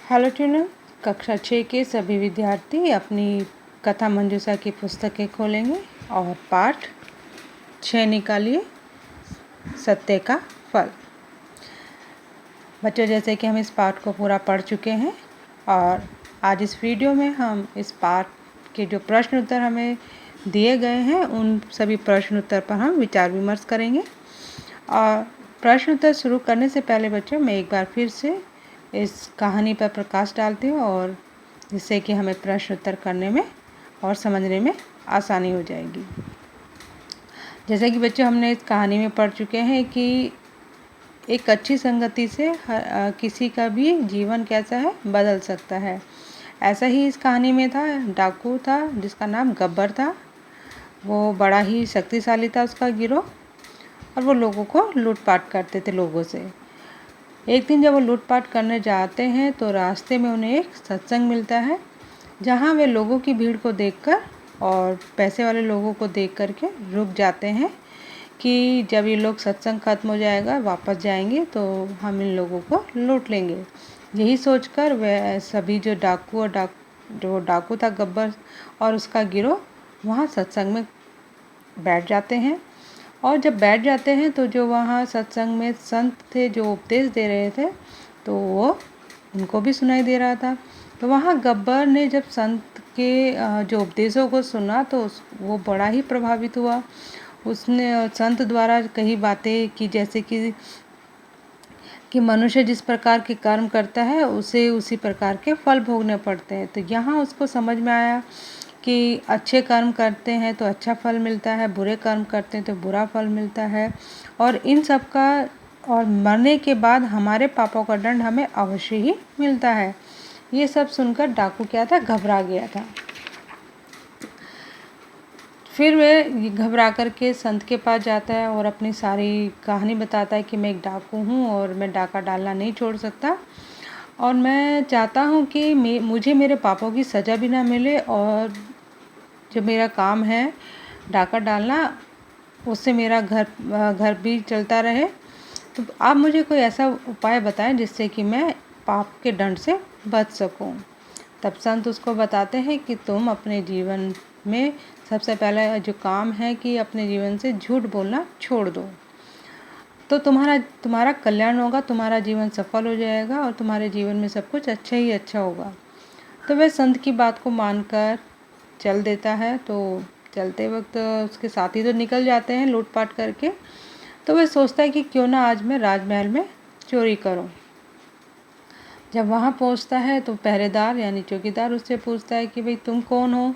Hello tuner, कक्षा 6 के सभी विद्यार्थी अपनी कथा मंजूषा की पुस्तकें खोलेंगे और पाठ 6 निकालिए, सत्य का फल। बच्चों, जैसे कि हम इस पाठ को पूरा पढ़ चुके हैं और आज इस वीडियो में हम इस पाठ के जो प्रश्न उत्तर हमें दिए गए हैं उन सभी प्रश्न उत्तर पर हम विचार विमर्श करेंगे। और प्रश्न उत्तर शुरू करने से पहले बच्चों, मैं एक बार फिर से इस कहानी पर प्रकाश डालती हूँ और जिससे कि हमें प्रश्न उत्तर करने में और समझने में आसानी हो जाएगी। जैसे कि बच्चों, हमने इस कहानी में पढ़ चुके हैं कि एक अच्छी संगति से किसी का भी जीवन कैसा है, बदल सकता है। ऐसा ही इस कहानी में था। डाकू था जिसका नाम गब्बर था। वो बड़ा ही शक्तिशाली था, उसका गिरोह, और वो लोगों को लूटपाट करते थे लोगों से। एक दिन जब वो लूटपाट करने जाते हैं तो रास्ते में उन्हें एक सत्संग मिलता है, जहाँ वे लोगों की भीड़ को देखकर और पैसे वाले लोगों को देख कर के रुक जाते हैं कि जब ये लोग सत्संग खत्म हो जाएगा, वापस जाएंगे तो हम इन लोगों को लूट लेंगे। यही सोचकर वे सभी जो डाकू था गब्बर और उसका गिरोह वहाँ सत्संग में बैठ जाते हैं। और जब बैठ जाते हैं तो जो वहाँ सत्संग में संत थे जो उपदेश दे रहे थे, तो वो उनको भी सुनाई दे रहा था। तो वहाँ गब्बर ने जब संत के जो उपदेशों को सुना तो वो बड़ा ही प्रभावित हुआ। उसने संत द्वारा कही बातें की, जैसे कि मनुष्य जिस प्रकार के कर्म करता है उसे उसी प्रकार के फल भोगने पड़ते हैं। तो यहाँ उसको समझ में आया कि अच्छे कर्म करते हैं तो अच्छा फल मिलता है, बुरे कर्म करते हैं तो बुरा फल मिलता है, और इन सब का और मरने के बाद हमारे पापों का दंड हमें अवश्य ही मिलता है। ये सब सुनकर डाकू क्या था, घबरा गया था। फिर वह घबरा कर के संत के पास जाता है और अपनी सारी कहानी बताता है कि मैं एक डाकू हूँ और मैं डाका डालना नहीं छोड़ सकता, और मैं चाहता हूँ कि मुझे मेरे पापों की सज़ा भी ना मिले, और जो मेरा काम है डाका डालना उससे मेरा घर भी चलता रहे। तो आप मुझे कोई ऐसा उपाय बताएं जिससे कि मैं पाप के दंड से बच सकूं। तब संत उसको बताते हैं कि तुम अपने जीवन में सबसे पहला जो काम है कि अपने जीवन से झूठ बोलना छोड़ दो, तो तुम्हारा कल्याण होगा, तुम्हारा जीवन सफल हो जाएगा और तुम्हारे जीवन में सब कुछ अच्छा ही अच्छा होगा। तो वह संत की बात को मानकर चल देता है। तो चलते वक्त उसके साथी तो निकल जाते हैं लूटपाट करके। तो वह सोचता है कि क्यों ना आज मैं राजमहल में चोरी करूं। जब वहां पहुंचता है तो पहरेदार यानी चौकीदार उससे पूछता है कि भाई तुम कौन हो।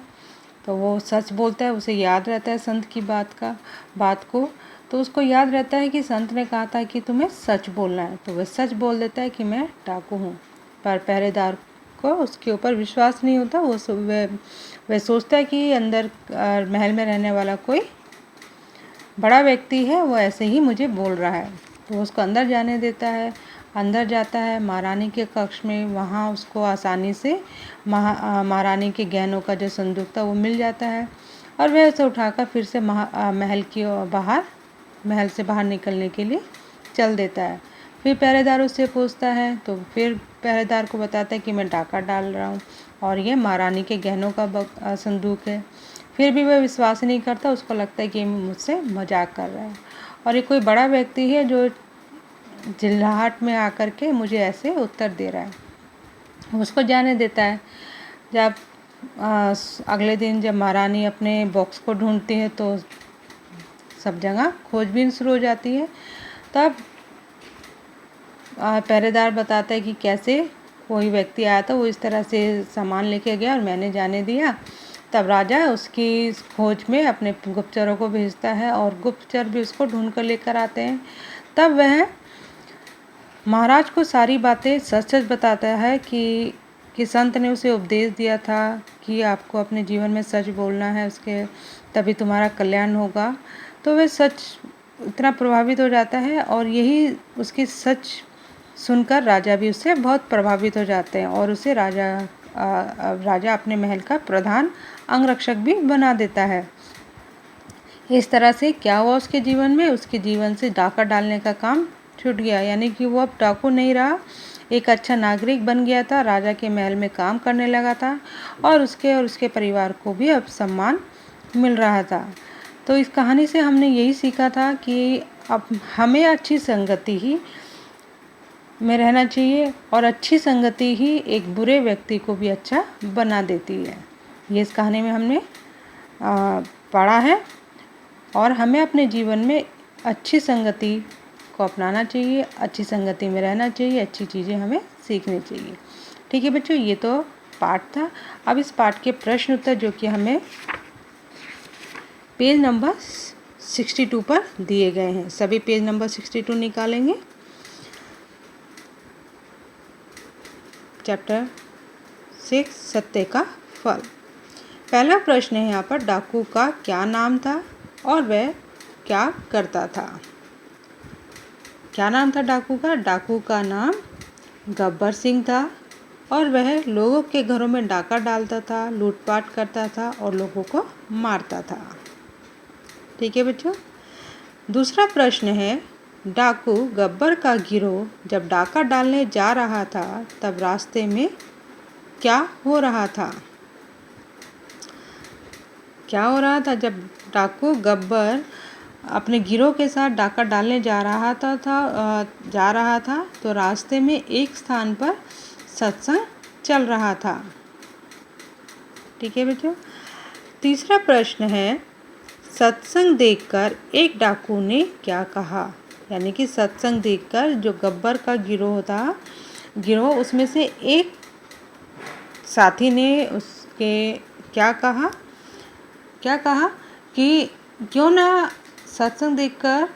तो वो सच बोलता है। उसे याद रहता है संत की बात को। तो उसको याद रहता है कि संत ने कहा था कि तुम्हें सच बोलना है। तो वह सच बोल देता है कि मैं डाकू हूँ। पर पहरेदार को उसके ऊपर विश्वास नहीं होता। वह सोचता है कि अंदर महल में रहने वाला कोई बड़ा व्यक्ति है, वो ऐसे ही मुझे बोल रहा है। तो उसको अंदर जाने देता है। अंदर जाता है महारानी के कक्ष में। वहाँ उसको आसानी से महारानी के गहनों का जो संदूक था वो मिल जाता है, और वह उसे उठाकर फिर से महल से बाहर निकलने के लिए चल देता है। फिर पहरेदार उससे पूछता है, तो फिर पहरेदार को बताता है कि मैं डाका डाल रहा हूँ और ये महारानी के गहनों का संदूक है। फिर भी वह विश्वास नहीं करता। उसको लगता है कि मुझसे मजाक कर रहा है और ये कोई बड़ा व्यक्ति है जो चिल्लाहट में आकर के मुझे ऐसे उत्तर दे रहा है। उसको जाने देता है। जब अगले दिन जब महारानी अपने बॉक्स को ढूंढती है तो सब जगह खोजबीन शुरू हो जाती है। तब पहरेदार बताता है कि कैसे कोई व्यक्ति आया था, वो इस तरह से सामान लेके गया और मैंने जाने दिया। तब राजा उसकी खोज में अपने गुप्तचरों को भेजता है और गुप्तचर भी उसको ढूंढ कर लेकर आते हैं। तब वह महाराज को सारी बातें सच सच बताता है कि संत ने उसे उपदेश दिया था कि आपको अपने जीवन में सच बोलना है, उसके तभी तुम्हारा कल्याण होगा। तो वह सच इतना प्रभावित हो जाता है और यही उसकी सच सुनकर राजा भी उससे बहुत प्रभावित हो जाते हैं और उसे राजा अपने महल का प्रधान अंगरक्षक भी बना देता है। इस तरह से क्या हुआ उसके जीवन में, उसके जीवन से डाका डालने का काम छूट गया, यानी कि वो अब डाकू नहीं रहा। एक अच्छा नागरिक बन गया था, राजा के महल में काम करने लगा था और उसके परिवार को भी अब सम्मान मिल रहा था। तो इस कहानी से हमने यही सीखा था कि अब हमें अच्छी संगति ही में रहना चाहिए और अच्छी संगति ही एक बुरे व्यक्ति को भी अच्छा बना देती है। ये इस कहानी में हमने पढ़ा है और हमें अपने जीवन में अच्छी संगति को अपनाना चाहिए, अच्छी संगति में रहना चाहिए, अच्छी चीज़ें हमें सीखनी चाहिए। ठीक है बच्चों, ये तो पाठ था। अब इस पाठ के प्रश्न उत्तर जो कि हमें पेज नंबर 62 पर दिए गए हैं, सभी पेज नंबर 62 निकालेंगे। चैप्टर 6 सत्य का फल। पहला प्रश्न है यहाँ पर, डाकू का क्या नाम था और वह क्या करता था? क्या नाम था डाकू का? डाकू का नाम गब्बर सिंह था और वह लोगों के घरों में डाका डालता था, लूटपाट करता था और लोगों को मारता था। ठीक है बच्चों। दूसरा प्रश्न है, डाकू गब्बर का गिरोह जब डाका डालने जा रहा था तब रास्ते में क्या हो रहा था? क्या हो रहा था जब डाकू गब्बर अपने गिरोह के साथ डाका डालने जा रहा था तो रास्ते में एक स्थान पर सत्संग चल रहा था। ठीक है बच्चों। तीसरा प्रश्न है, सत्संग देखकर एक डाकू ने क्या कहा? यानी कि सत्संग देखकर जो गब्बर का गिरोह उसमें से एक साथी ने उसके क्या कहा कि क्यों ना सत्संग देखकर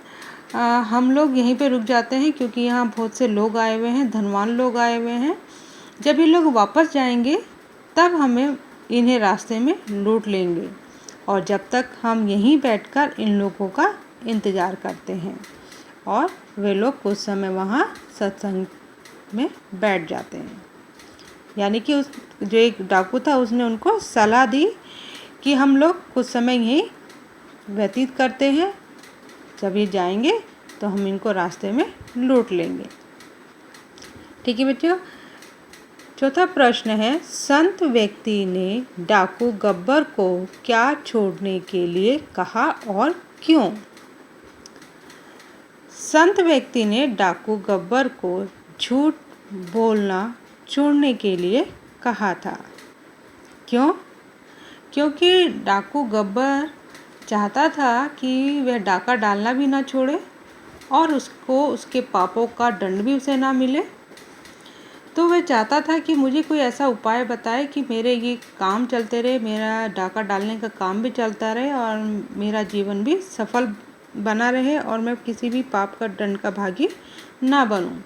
हम लोग यहीं पे रुक जाते हैं, क्योंकि यहाँ बहुत से लोग आए हुए हैं, धनवान लोग आए हुए हैं। जब ये लोग वापस जाएंगे तब हमें इन्हें रास्ते में लूट लेंगे और जब तक हम यहीं बैठकर इन लोगों का इंतज़ार करते हैं। और वे लोग कुछ समय वहाँ सत्संग में बैठ जाते हैं। यानी कि जो एक डाकू था उसने उनको सलाह दी कि हम लोग कुछ समय यहीं व्यतीत करते हैं, जब ये जाएंगे तो हम इनको रास्ते में लूट लेंगे। ठीक है बच्चों। चौथा प्रश्न है, संत व्यक्ति ने डाकू गब्बर को क्या छोड़ने के लिए कहा और क्यों? संत व्यक्ति ने डाकू गब्बर को झूठ बोलना छोड़ने के लिए कहा था। क्यों? क्योंकि डाकू गब्बर चाहता था कि वह डाका डालना भी ना छोड़े और उसको उसके पापों का दंड भी उसे ना मिले। तो वह चाहता था कि मुझे कोई ऐसा उपाय बताए कि मेरे ये काम चलते रहे, मेरा डाका डालने का काम भी चलता रहे और मेरा जीवन भी सफल बना रहे और मैं किसी भी पाप का दंड का भागी ना बनूं।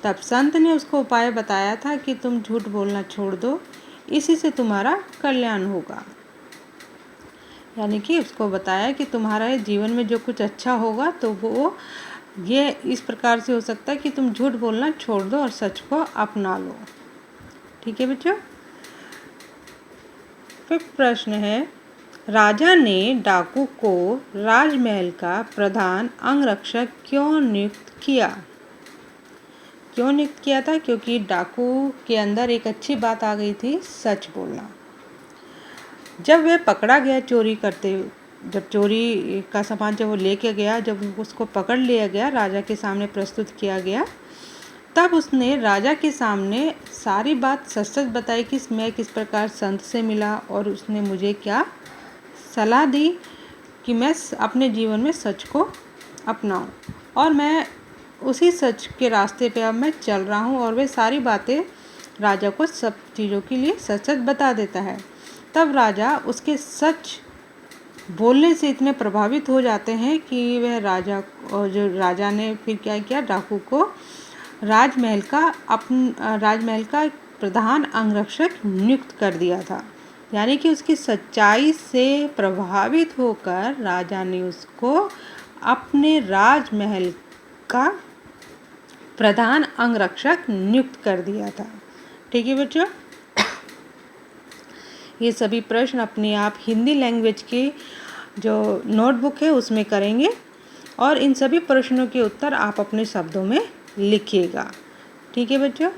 तब संत ने उसको उपाय बताया था कि तुम झूठ बोलना छोड़ दो, इसी से तुम्हारा कल्याण होगा। यानी कि उसको बताया कि तुम्हारे जीवन में जो कुछ अच्छा होगा तो वो ये इस प्रकार से हो सकता है कि तुम झूठ बोलना छोड़ दो और सच को अपना लो। ठीक है बच्चों। फिर प्रश्न है, राजा ने डाकू को राजमहल का प्रधान अंगरक्षक क्यों नियुक्त किया? क्यों नियुक्त किया था? क्योंकि डाकू के अंदर एक अच्छी बात आ गई थी, सच बोलना। जब वह पकड़ा गया जब चोरी का सामान जब वो लेके गया, जब उसको पकड़ लिया गया, राजा के सामने प्रस्तुत किया गया, तब उसने राजा के सामने सारी बात सच सच बताई कि मैं किस प्रकार संत से मिला और उसने मुझे क्या सलाह दी कि मैं अपने जीवन में सच को अपनाऊं और मैं उसी सच के रास्ते पे अब मैं चल रहा हूं। और वह सारी बातें राजा को सब चीज़ों के लिए सच सच बता देता है। तब राजा उसके सच बोलने से इतने प्रभावित हो जाते हैं कि वह राजा ने फिर क्या किया, डाकू को राजमहल का प्रधान अंगरक्षक नियुक्त कर दिया था। यानी कि उसकी सच्चाई से प्रभावित होकर राजा ने उसको अपने राजमहल का प्रधान अंगरक्षक नियुक्त कर दिया था। ठीक है बच्चों। ये सभी प्रश्न अपने आप हिंदी लैंग्वेज की जो नोटबुक है उसमें करेंगे और इन सभी प्रश्नों के उत्तर आप अपने शब्दों में लिखिएगा। ठीक है बच्चों।